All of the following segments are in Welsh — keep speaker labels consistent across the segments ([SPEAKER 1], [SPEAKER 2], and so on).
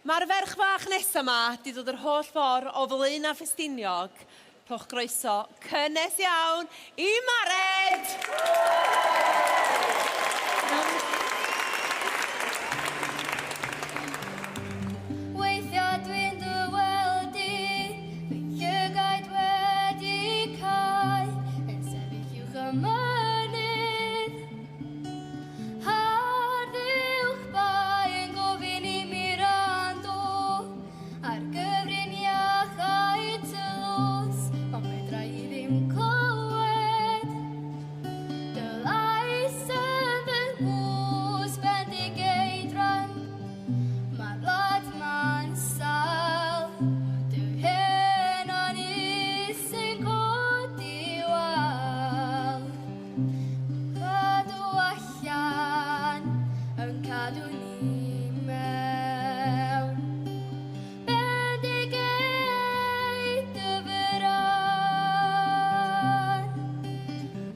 [SPEAKER 1] Mae'r ferch fach nesaf yma wedi dod yr holl ffordd o Flaenau Ffestiniog. Rhowch groeso cynnes iawn i Mared!
[SPEAKER 2] Weithiau dwi'n dy weld i, fy llygaid wedi cael, yn sefyll uwch y mynydd. Hardd uwch bai yn gofyn i mi rando, ar gyfrin iach a'i tylws, ond fedra i ddim clywed. Dylais yn fy ngwrs Bendigeidfran, mae'r wlad ma'n sal, dy hen anis yn codi wal. Cadw allan, yn cadw ni mewn. Bendigeidfran,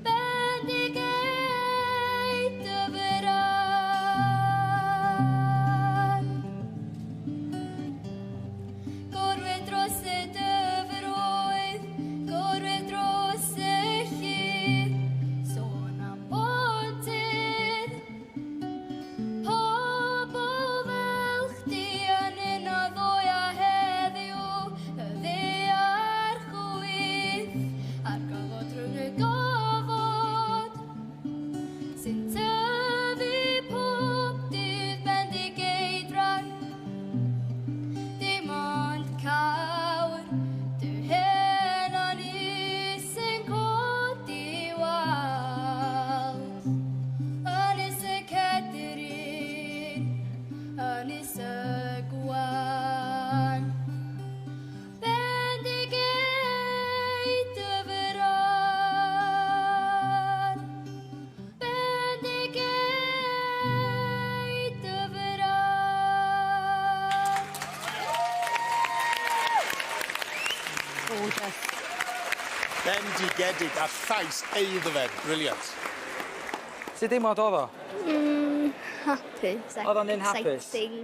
[SPEAKER 2] Bendigeidfran. Gorwedd dros y dyfroedd, gorwedd dros y llyn, sôn am bontydd. Pobl fel chdi yn un o ddoe a heddiw, y ddear chwith, a'r gofod rhwng y gofod, sy'n tyfu pob dydd Bendigeidfran. Dim ond cawr, dy hen anis yn codi wal. Ynys y Cedyrn, ynys y Gwan. Bendigeidfran, Bendigeidfran.
[SPEAKER 1] Gorgeous.
[SPEAKER 3] Bendigedig a llais eiddfed. Brilliant.
[SPEAKER 4] Sut deimlad oedd o?
[SPEAKER 2] Hapus.
[SPEAKER 4] Oedd o'n un hapus?
[SPEAKER 2] Exciting.